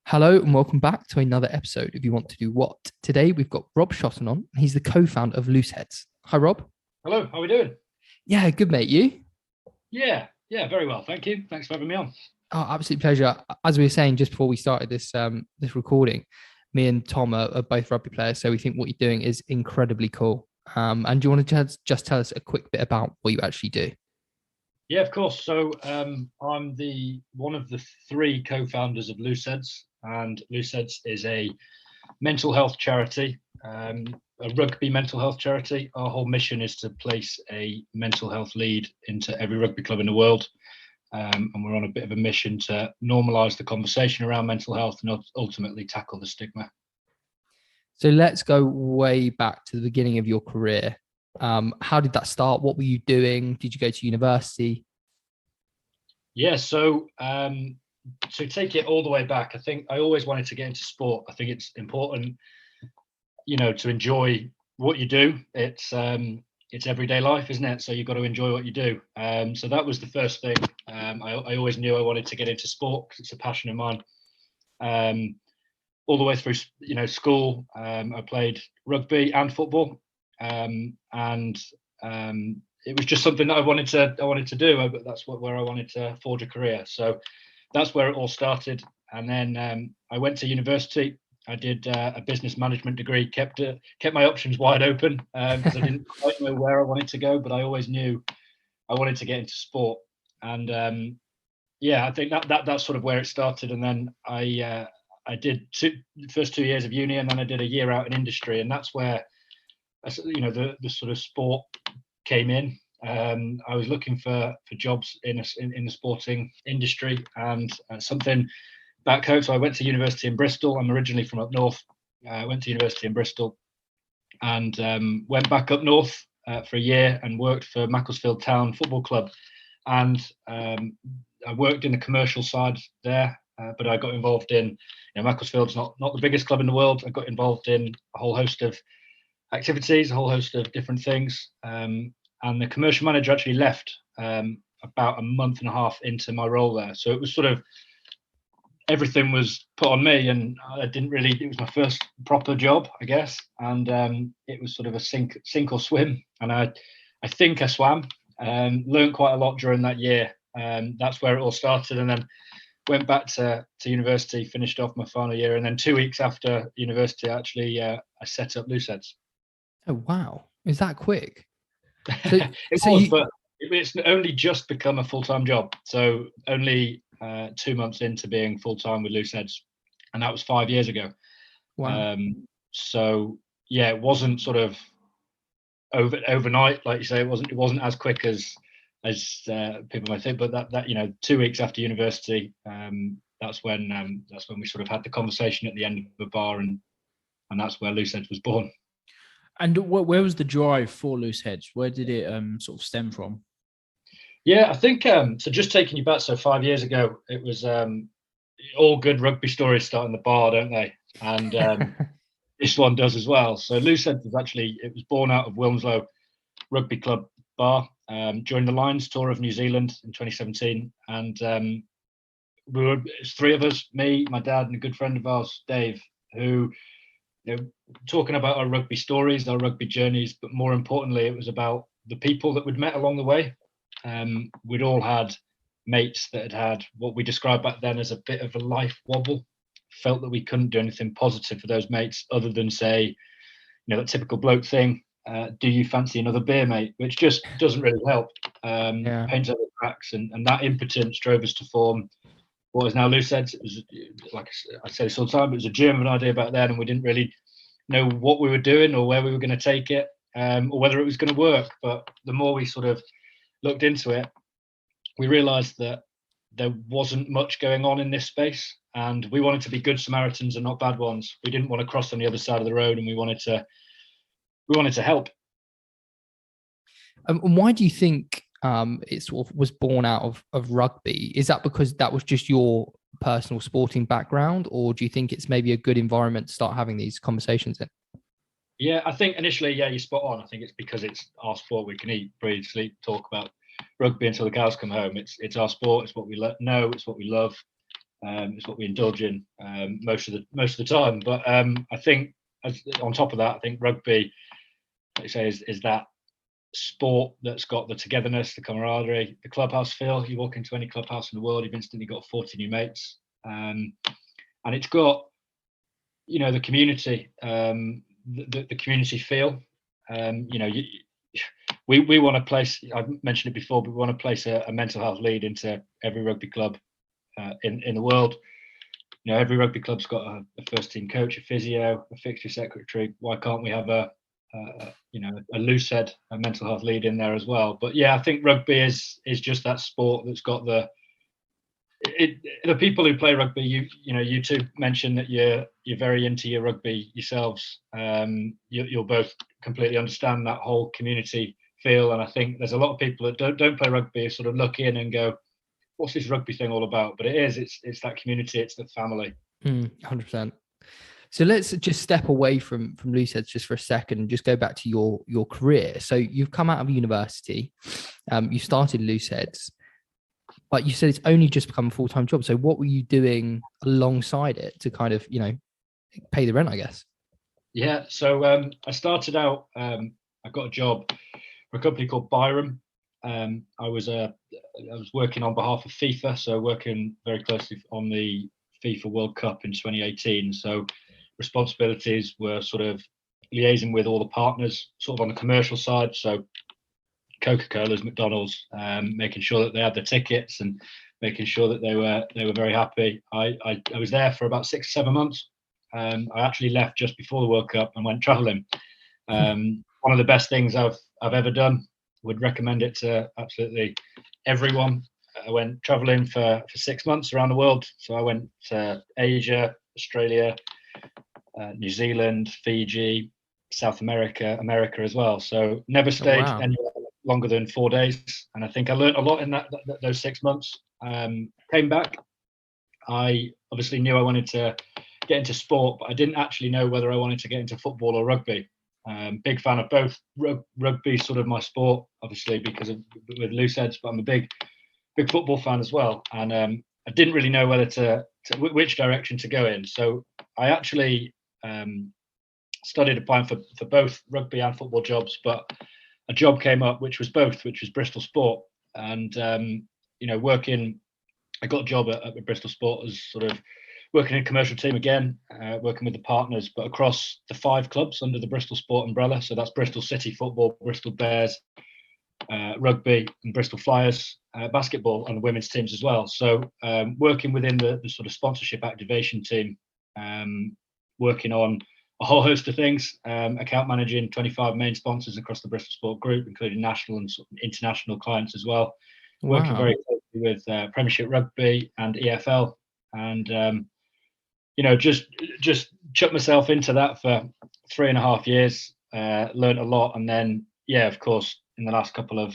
Hello and welcome back to another episode of You Want to Do What. Today we've got Rob Shotton on. He's the co-founder of Looseheadz. Hi, Rob. Hello, how are we doing? Yeah, good mate. You? Yeah, very well. Thank you. Thanks for having me on. Oh, absolute pleasure. As we were saying just before we started this recording, me and Tom are both rugby players, so we think what you're doing is incredibly cool. And do you want to just tell us a quick bit about what you actually do? Yeah, of course. So I'm the one of the three co-founders of Looseheadz, and Looseheadz is a mental health charity, a rugby mental health charity. Our whole mission is to place a mental health lead into every rugby club in the world. And we're on a bit of a mission to normalise the conversation around mental health and ultimately tackle the stigma. So let's go way back to the beginning of your career. How did that start? What were you doing? Did you go to university? Yeah, so to take it all the way back, I think I always wanted to get into sport. I think it's important, to enjoy what you do. It's everyday life, isn't it? So you've got to enjoy what you do. So that was the first thing. I always knew I wanted to get into sport because it's a passion of mine. All the way through, school, I played rugby and football, and it was just something that I wanted to do. That's where I wanted to forge a career. So that's where it all started. And then I went to university. I did a business management degree. Kept my options wide open because I didn't quite know where I wanted to go, but I always knew I wanted to get into sport. And I think that's sort of where it started. And then I did the first 2 years of uni, and then I did a year out in industry, and that's where the sort of sport came in. I was looking for jobs in the sporting industry and something back home. So I went to university in Bristol. I'm originally from up north. I went to university in Bristol and went back up north for a year and worked for Macclesfield Town Football Club. And I worked in the commercial side there, but I got involved in, Macclesfield's not the biggest club in the world. I got involved in a whole host of activities, a whole host of different things. And the commercial manager actually left about a month and a half into my role there. So it was sort of everything was put on me, and it was my first proper job, I guess. And it was sort of a sink or swim. And I think I swam, learned quite a lot during that year. That's where it all started. And then went back to university, finished off my final year. And then 2 weeks after university, actually, I set up Looseheadz. Oh, wow. Is that quick? But it's only just become a full-time job. So only 2 months into being full-time with Looseheadz, and that was 5 years ago. Wow. So yeah, it wasn't sort of overnight, like you say. It wasn't as quick as people might think. But that 2 weeks after university, that's when we sort of had the conversation at the end of the bar, and that's where Looseheadz was born. And where was the drive for Looseheadz? Where did it sort of stem from? Yeah, I think so. Just taking you back, so 5 years ago, it was all good rugby stories start in the bar, don't they? And this one does as well. So Looseheadz was born out of Wilmslow Rugby Club bar during the Lions tour of New Zealand in 2017, and it's three of us, me, my dad, and a good friend of ours, Dave, who, talking about our rugby stories, our rugby journeys, but more importantly, it was about the people that we'd met along the way. We'd all had mates that had what we described back then as a bit of a life wobble. Felt that we couldn't do anything positive for those mates other than say, that typical bloke thing, do you fancy another beer, mate? Which just doesn't really help. Paints over the cracks, and that impotence drove us to form what is now Looseheadz. It was, like I say this all the time, it was a germ of an idea back then, and we didn't really know what we were doing or where we were going to take it, or whether it was going to work. But the more we sort of looked into it, we realized that there wasn't much going on in this space, and we wanted to be good Samaritans and not bad ones. We didn't want to cross on the other side of the road, and we wanted to help. And why do you think it sort of was born out of rugby? Is that because that was just your personal sporting background, or do you think it's maybe a good environment to start having these conversations in? Yeah, I think initially, you're spot on. I think it's because it's our sport. We can eat, breathe, sleep, talk about rugby until the cows come home. It's our sport. It's what we know. It's what we love. It's what we indulge in most of the time. But I think on top of that, I think rugby, like you say, is that sport that's got the togetherness, the camaraderie, the clubhouse feel. You walk into any clubhouse in the world, you've instantly got 40 new mates, and it's got, you know, the community, the community feel. You know, we want to place. I've mentioned it before, but we want to place a mental health lead into every rugby club in the world. You know, every rugby club's got a first team coach, a physio, a fixture secretary. Why can't we have a Loosehead, a mental health lead in there as well? But yeah, I think rugby is just that sport that's got the people who play rugby. You two mentioned that you're very into your rugby yourselves. You'll both completely understand that whole community feel, and I think there's a lot of people that don't play rugby sort of look in and go, what's this rugby thing all about? But it's that community, it's the family. 100%. So let's just step away from Looseheadz just for a second and just go back to your career. So you've come out of university, you started Looseheadz, but you said it's only just become a full-time job. So what were you doing alongside it to kind of, you know, pay the rent, I guess? Yeah, so I started out, I got a job for a company called Byram. I was working on behalf of FIFA, so working very closely on the FIFA World Cup in 2018. So responsibilities were sort of liaising with all the partners, sort of on the commercial side. So Coca-Cola's, McDonald's, making sure that they had the tickets and making sure that they were very happy. I was there for about 6 or 7 months. I actually left just before the World Cup and went travelling. One of the best things I've ever done. Would recommend it to absolutely everyone. I went traveling for 6 months around the world. So I went to Asia, Australia, New Zealand, Fiji, South America as well. So never stayed anywhere longer than 4 days. And I think I learned a lot in those 6 months. Came back. I obviously knew I wanted to get into sport, but I didn't actually know whether I wanted to get into football or rugby. Big fan of both. Rugby sort of my sport, obviously, because of with Looseheadz, but I'm a big football fan as well. And I didn't really know whether to which direction to go in. So I actually started applying for both rugby and football jobs, but a job came up which was both, which was Bristol Sport. And you know, I got a job at Bristol Sport as sort of working in a commercial team again, working with the partners, but across the 5 clubs under the Bristol Sport umbrella. So that's Bristol City Football, Bristol Bears, rugby, and Bristol Flyers, basketball, and the women's teams as well. So working within the sort of sponsorship activation team, working on a whole host of things, account managing 25 main sponsors across the Bristol Sport Group, including national and international clients as well. Wow. Working very closely with Premiership Rugby and EFL, and you know, just chucked myself into that for 3.5 years. Learned a lot, and then yeah, of course, in the last couple of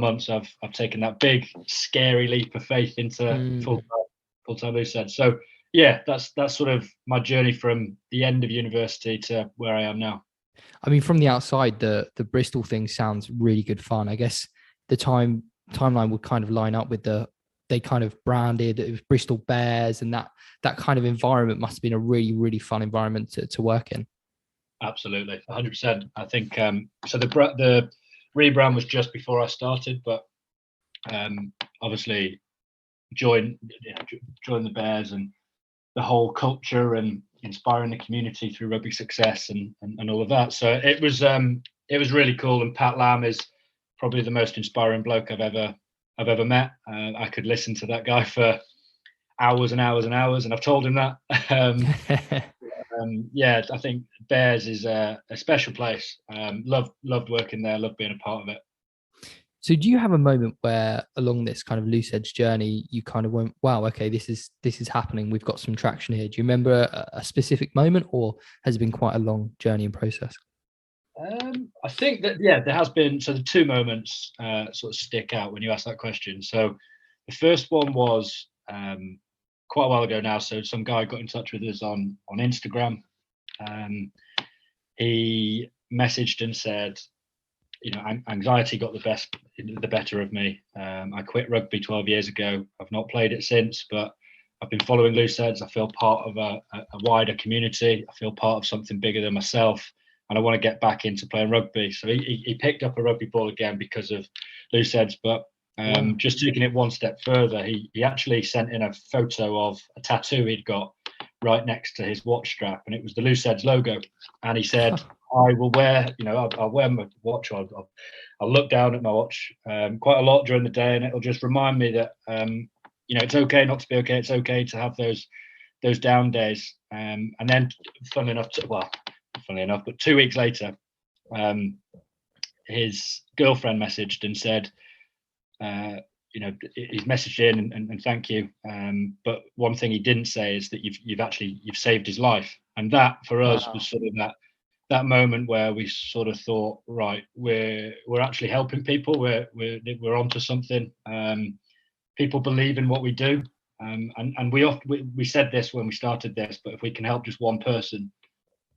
months, I've taken that big, scary leap of faith into full-time Looseheadz. So yeah, that's sort of my journey from the end of university to where I am now. I mean, from the outside, the Bristol thing sounds really good fun. I guess the timeline would kind of line up with they kind of branded it was Bristol Bears, and that kind of environment must have been a really, really fun environment to work in. Absolutely, 100%. I think so. The rebrand was just before I started, but obviously joined the Bears and the whole culture and inspiring the community through rugby success and all of that. So it was really cool. And Pat Lam is probably the most inspiring bloke I've ever met. I could listen to that guy for hours and hours and hours, and I've told him that. Yeah, I think Bears is a special place. Loved working there, loved being a part of it. So do you have a moment where along this kind of Looseheadz journey, you kind of went, wow, okay, this is happening. We've got some traction here. Do you remember a specific moment, or has it been quite a long journey and process? I think that, yeah, there has been. So the 2 moments sort of stick out when you ask that question. So the first one was quite a while ago now. So some guy got in touch with us on Instagram. He messaged and said, you know, anxiety got the better of me. I quit rugby 12 years ago. I've not played it since, but I've been following Looseheadz. I feel part of a wider community. I feel part of something bigger than myself, and I want to get back into playing rugby. So he picked up a rugby ball again because of Looseheadz. But just taking it one step further, he actually sent in a photo of a tattoo he'd got right next to his watch strap, and it was the Looseheadz logo. And he said, I will wear, I'll wear my watch. I'll look down at my watch quite a lot during the day, and it'll just remind me that, it's okay not to be okay. It's okay to have those down days. And then, funnily enough, but 2 weeks later, his girlfriend messaged and said, he's messaged in and thank you. But one thing he didn't say is that you've saved his life. And that for us was sort of that moment where we sort of thought, right, we're actually helping people. We're onto something. People believe in what we do. And we said this when we started this, but if we can help just one person,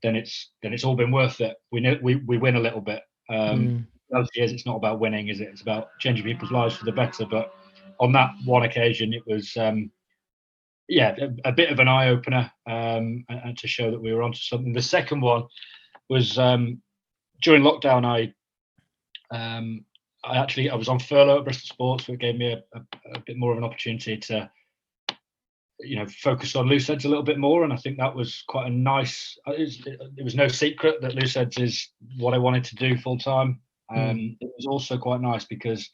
then it's all been worth it. We win a little bit. It's not about winning, is it? It's about changing people's lives for the better. But on that one occasion, it was a bit of an eye opener, and to show that we were onto something. The second one was during lockdown. I was on furlough at Bristol Sports, so it gave me a bit more of an opportunity to focus on Looseheadz a little bit more, and I think that was quite a nice. It was no secret that Looseheadz is what I wanted to do full time. It was also quite nice because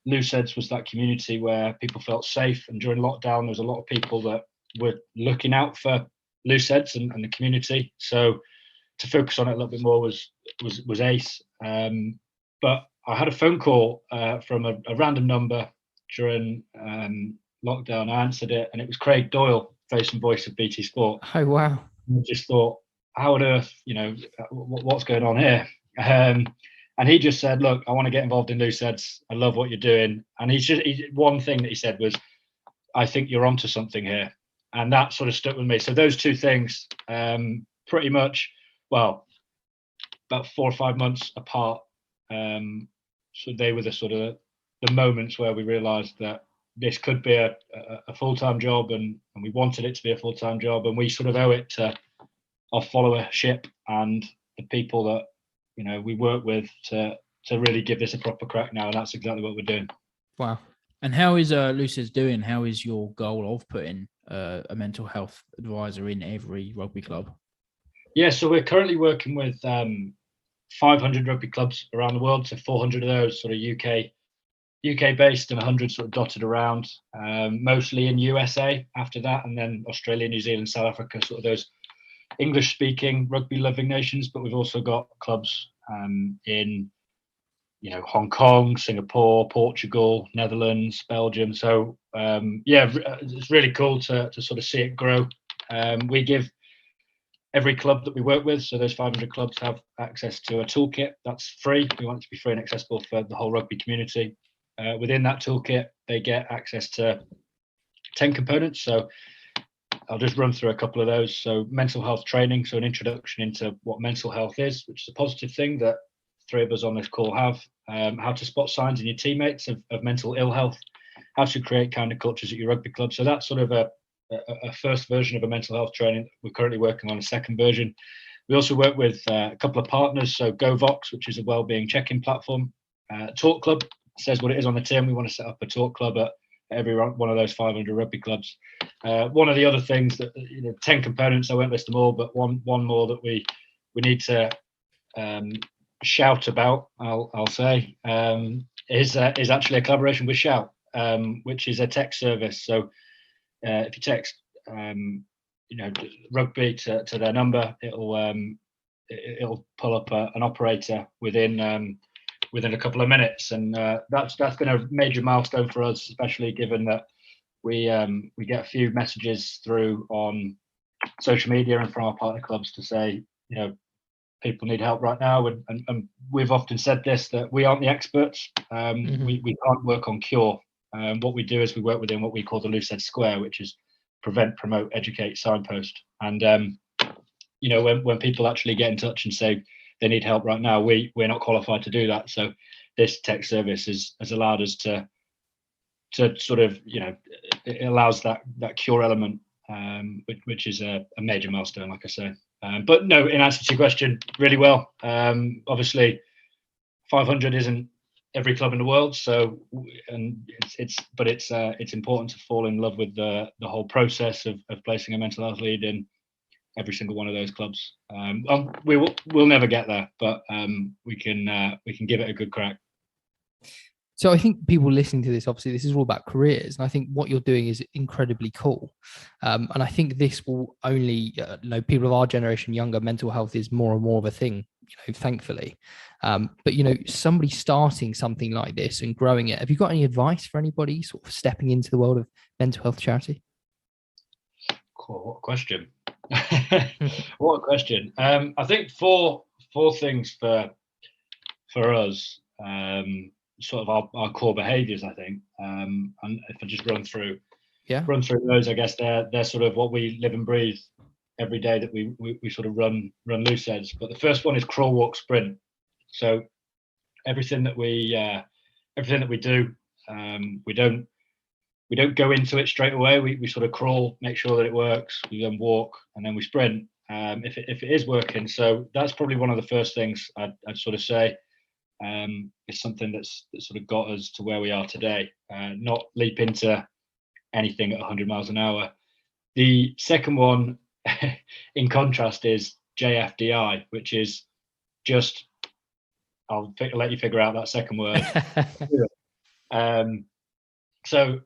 Looseheadz was that community where people felt safe, and during lockdown there was a lot of people that were looking out for Looseheadz and the community. So to focus on it a little bit more was ace. But I had a phone call from a random number during lockdown. I answered it, and it was Craig Doyle, face and voice of BT Sport. Oh wow! I just thought, how on earth, what's going on here? And he just said, look, I want to get involved in Looseheadz. I love what you're doing. And one thing that he said was, I think you're onto something here. And that sort of stuck with me. So those two things, pretty much, well, about 4 or 5 months apart. So they were the moments where we realized that this could be a full-time job, and we wanted it to be a full-time job. And we sort of owe it to our followership and the people that, we work with to really give this a proper crack now. And that's exactly what we're doing. Wow. And how is Looseheadz doing? How is your goal of putting a mental health advisor in every rugby club? Yeah, so we're currently working with 500 rugby clubs around the world. So 400 of those sort of UK based, and 100 sort of dotted around, mostly in USA after that, and then Australia, New Zealand, South Africa, sort of those English speaking rugby loving nations. But we've also got clubs in Hong Kong, Singapore, Portugal, Netherlands, Belgium. So it's really cool to sort of see it grow. We give every club that we work with, so those 500 clubs, have access to a toolkit that's free. We want it to be free and accessible for the whole rugby community. Within that toolkit, they get access to 10 components. So I'll just run through a couple of those. So mental health training, so an introduction into what mental health is, which is a positive thing that 3 of us on this call have. How to spot signs in your teammates of mental ill health, how to create kinder cultures at your rugby club. So that's sort of a first version of a mental health training. We're currently working on a second version. We also work with a couple of partners. So GoVox, which is a wellbeing check-in platform. Talk Club says what it is on the tin. We want to set up a talk club at every one of those 500 rugby clubs. One of the other things that 10 components, I won't list them all, but one more that we need to shout about, I'll say, is actually a collaboration with Shout, which is a text service. So if you text rugby to their number, it'll pull up an operator within a couple of minutes, and that's been a major milestone for us, especially given that we get a few messages through on social media and from our partner clubs to say, people need help right now, and we've often said this, that we aren't the experts. We can't work on cure. What we do is we work within what we call the Looseheadz Square, which is prevent, promote, educate, signpost. And when people actually get in touch and say they need help right now, we're not qualified to do that. So this tech service has allowed us to sort of it allows that cure element, which is a major milestone, like I say. But no, in answer to your question, really well. Obviously, 500 isn't every club in the world, so it's important to fall in love with the whole process of placing a mental health lead in every single one of those clubs. We'll never get there, but we can give it a good crack. So I think people listening to this, obviously, this is all about careers, and I think what you're doing is incredibly cool. And I think this will only, people of our generation, younger, mental health is more and more of a thing, thankfully. But somebody starting something like this and growing it, have you got any advice for anybody sort of stepping into the world of mental health charity? Cool. What a question! What a question! I think four things for us. Sort of our core behaviors, I think. And if I just run through those, I guess they're sort of what we live and breathe every day that we sort of run Looseheadz. But the first one is crawl, walk, sprint. So everything that we do, we don't go into it straight away. We sort of crawl, make sure that it works. We then walk, and then we sprint. If it is working, so that's probably one of the first things I'd sort of say. It's something that's sort of got us to where we are today. Not leap into anything at 100 miles an hour. The second one, in contrast, is JFDI, which is just. I'll let you figure out that second word. So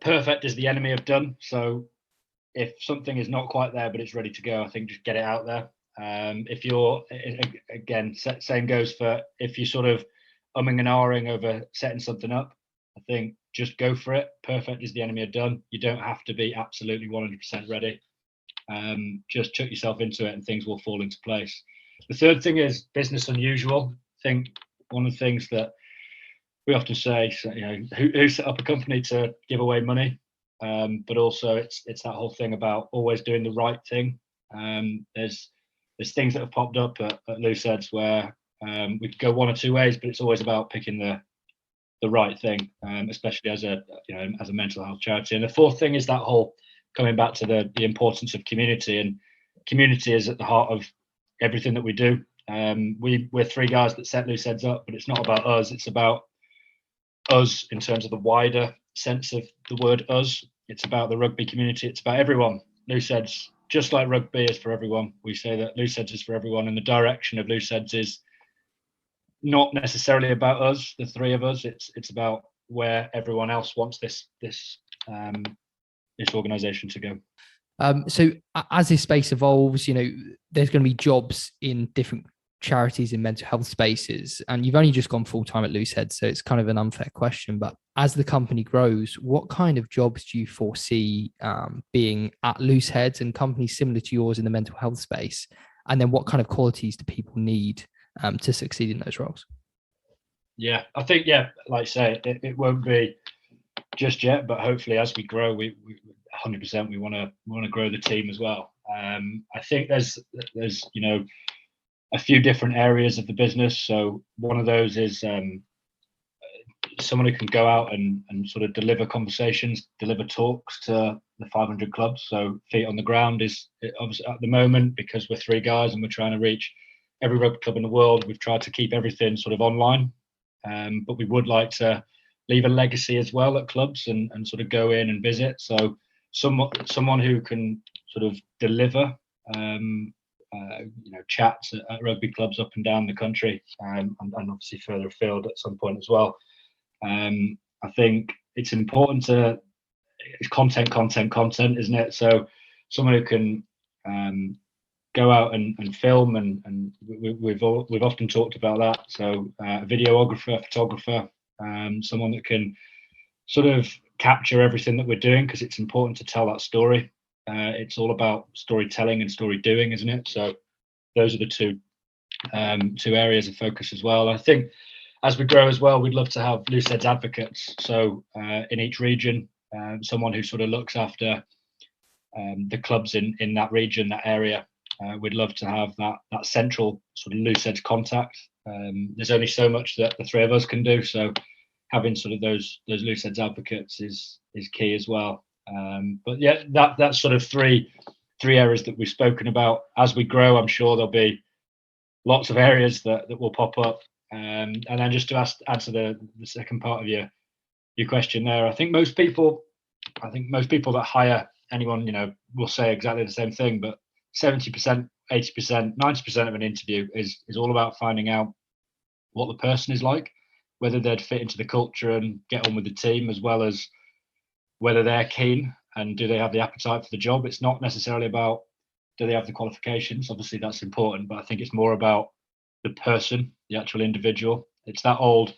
perfect is the enemy of done. So if something is not quite there but it's ready to go, I think just get it out there. If you're, again, same goes for if you're sort of umming and ahhing over setting something up, I think just go for it. Perfect is the enemy of done. You don't have to be absolutely 100% ready. Just chuck yourself into it and things will fall into place. The third thing is business unusual. I think one of the things that we often say, who set up a company to give away money? But also it's that whole thing about always doing the right thing. There's things that have popped up at Looseheadz where we could go one or two ways, but it's always about picking the right thing, especially as a mental health charity. And the fourth thing is that whole coming back to the importance of community, and community is at the heart of everything that we do. We're three guys that set Looseheadz up, but it's not about us. It's about us in terms of the wider sense of the word us. It's about the rugby community. It's about everyone. Looseheadz, just like rugby is for everyone, we say that Looseheadz is for everyone, and the direction of Looseheadz is not necessarily about us, the three of us. It's about where everyone else wants this organisation to go. So as this space evolves, there's going to be jobs in different charities in mental health spaces, and you've only just gone full time at Looseheadz, so it's kind of an unfair question. But as the company grows, what kind of jobs do you foresee being at Looseheadz and companies similar to yours in the mental health space? And then what kind of qualities do people need to succeed in those roles? Yeah, I think, like I say, it won't be just yet, but hopefully as we grow, we 100% we want to grow the team as well. I think there's a few different areas of the business. So one of those is someone who can go out and sort of deliver conversations, deliver talks to the 500 clubs. So feet on the ground is obviously at the moment, because we're three guys and we're trying to reach every rugby club in the world. We've tried to keep everything sort of online, but we would like to leave a legacy as well at clubs and sort of go in and visit. So someone who can sort of deliver chats at rugby clubs up and down the country, and obviously further afield at some point as well. I think it's important it's content, isn't it? So someone who can go out and film, and we've often talked about that. So a videographer, photographer, someone that can sort of capture everything that we're doing, because it's important to tell that story. It's all about storytelling and story doing, isn't it? So those are the two areas of focus as well. I think as we grow as well, we'd love to have Looseheadz advocates. So in each region, someone who sort of looks after the clubs in that region, that area. We'd love to have that central sort of Looseheadz contact. There's only so much that the three of us can do. So having sort of those Looseheadz advocates is key as well. But yeah, that's sort of three areas that we've spoken about. As we grow, I'm sure there'll be lots of areas that will pop up. And then just to answer the second part of your question there, I think most people that hire anyone, will say exactly the same thing. But 70%, 80%, 90% of an interview is all about finding out what the person is like, whether they'd fit into the culture and get on with the team, as well as whether they're keen and do they have the appetite for the job. It's not necessarily about do they have the qualifications. Obviously, that's important, but I think it's more about the person, the actual individual. It's that old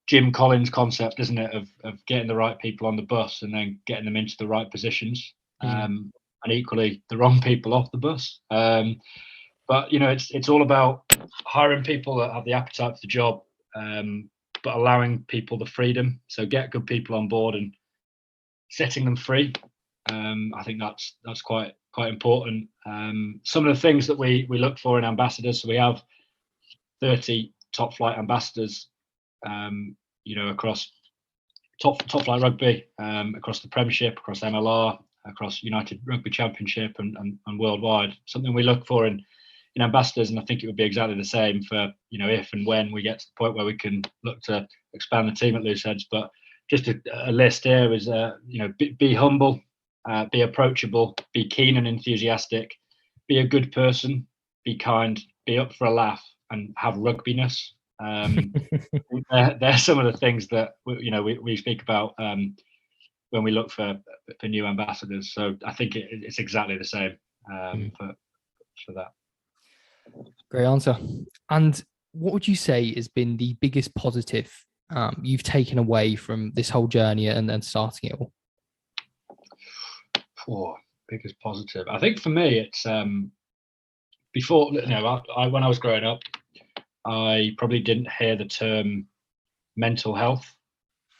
Jim Collins concept, isn't it, of getting the right people on the bus and then getting them into the right positions, and equally the wrong people off the bus. But it's all about hiring people that have the appetite for the job, but allowing people the freedom. So get good people on board and setting them free. I think that's quite important. Some of the things that we look for in ambassadors. So we have 30 top flight ambassadors, across top flight rugby, across the Premiership, across MLR, across United Rugby Championship, and worldwide. Something we look for in ambassadors, and I think it would be exactly the same for if and when we get to the point where we can look to expand the team at Looseheadz. But just a list here is be humble, be approachable, be keen and enthusiastic, be a good person, be kind, be up for a laugh, and have rugbiness. They're some of the things that we speak about when we look for new ambassadors. So I think it's exactly the same for that. Great answer. And what would you say has been the biggest positive you've taken away from this whole journey and starting it all? Biggest positive. I think for me, it's before, when I was growing up, I probably didn't hear the term mental health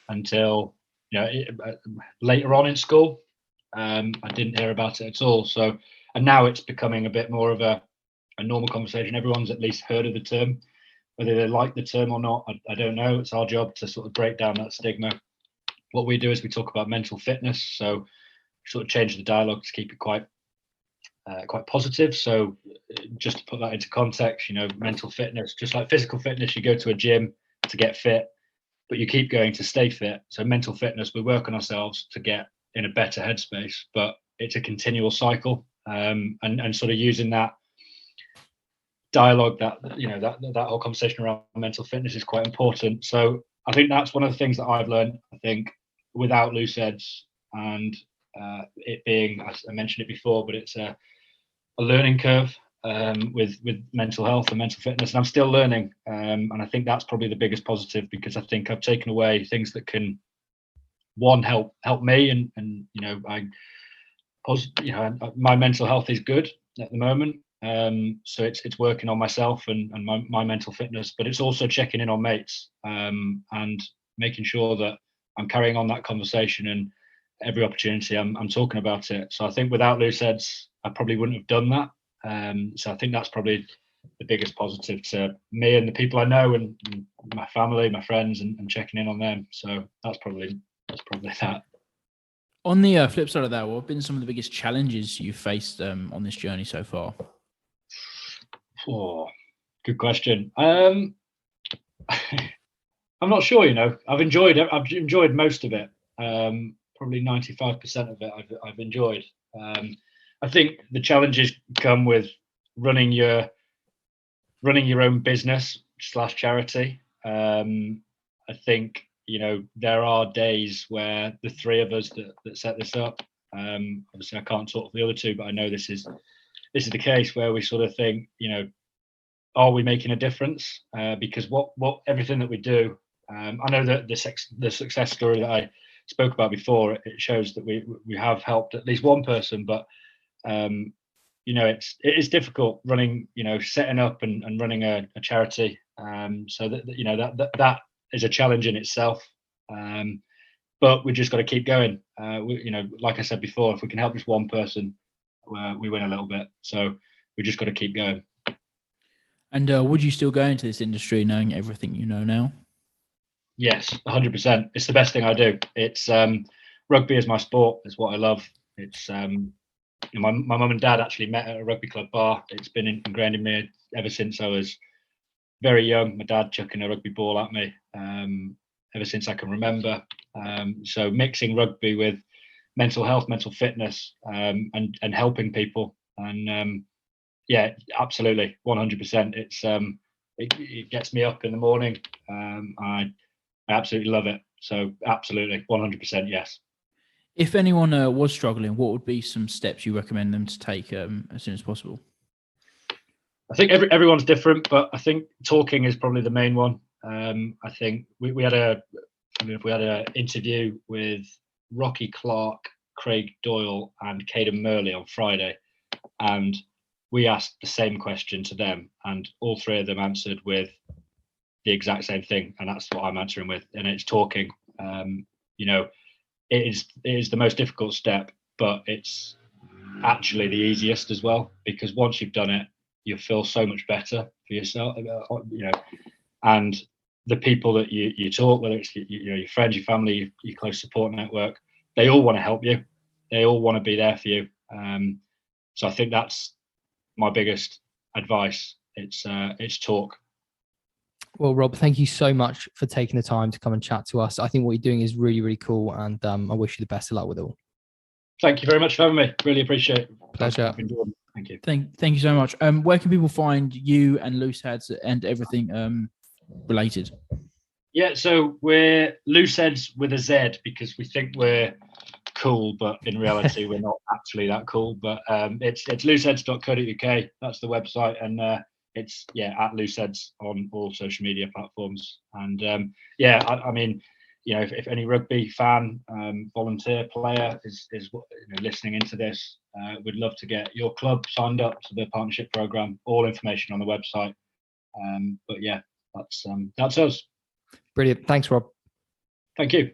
until later on in school. I didn't hear about it at all. So, and now it's becoming a bit more of a normal conversation. Everyone's at least heard of the term. Whether they like the term or not, I don't know. It's our job to sort of break down that stigma. What we do is we talk about mental fitness. So sort of change the dialogue to keep it quite positive. So just to put that into context, mental fitness, just like physical fitness, you go to a gym to get fit, but you keep going to stay fit. So mental fitness, we work on ourselves to get in a better headspace, but it's a continual cycle. And sort of using that dialogue, that whole conversation around mental fitness is quite important. So I think that's one of the things that I've learned. I think without Looseheadz and it being, as I mentioned it before, but it's a learning curve with mental health and mental fitness, and I'm still learning. And I think that's probably the biggest positive, because I think I've taken away things that can, one, help me, and my mental health is good at the moment. So it's working on myself and my mental fitness, but it's also checking in on mates and making sure that I'm carrying on that conversation, and every opportunity I'm talking about it. So I think without Looseheadz, I probably wouldn't have done that. So I think that's probably the biggest positive to me and the people I know, and my family, my friends, and checking in on them. So that's probably that. On the flip side of that, what have been some of the biggest challenges you've faced on this journey so far? Good question. I'm not sure. I've enjoyed most of it. Probably 95% of it I've enjoyed. I think the challenges come with running your own business / charity. I think there are days where the three of us that set this up. Obviously, I can't talk for the other two, but I know this is the case where we sort of think, are we making a difference? Because what everything that we do, I know that the success story that I spoke about before, it shows that we have helped at least one person, but it is difficult running, setting up and running a charity. So that is a challenge in itself. But we just got to keep going. Like I said before, if we can help just one person, we win a little bit. So we just got to keep going. And would you still go into this industry knowing everything you know now? Yes, 100%. It's the best thing I do. It's rugby is my sport. It's what I love. It's my mum and dad actually met at a rugby club bar. It's been ingrained in me ever since I was very young. My dad chucking a rugby ball at me ever since I can remember. So mixing rugby with mental health, mental fitness, and helping people, and yeah, absolutely, 100%. It's it gets me up in the morning. I absolutely love it. So absolutely, 100%, yes. If anyone was struggling, what would be some steps you recommend them to take as soon as possible? I think everyone's different, but I think talking is probably the main one. I think we had an interview with Rocky Clark, Craig Doyle, and Caden Murley on Friday, and we asked the same question to them, and all three of them answered with the exact same thing, and that's what I'm answering with, and it's talking. It is the most difficult step, but it's actually the easiest as well, because once you've done it, you feel so much better for yourself, and the people that you talk, whether it's your friends, your family, your close support network, they all want to help you. They all want to be there for you. So I think that's my biggest advice. It's talk. Well, Rob, thank you so much for taking the time to come and chat to us. I think what you're doing is really, really cool, and I wish you the best of luck with it all. Thank you very much for having me. Really appreciate it. Pleasure. Thank you. Thank you so much. Where can people find you and Looseheadz and everything related? Yeah, so we're Looseheadz with a Z because we think we're cool, but in reality we're not actually that cool. But it's looseheadz.co.uk. That's the website, and it's at Looseheadz on all social media platforms. And I mean, if any rugby fan, volunteer player is listening into this, we'd love to get your club signed up to the partnership program. All information on the website. But yeah, that's us. Brilliant. Thanks, Rob. Thank you.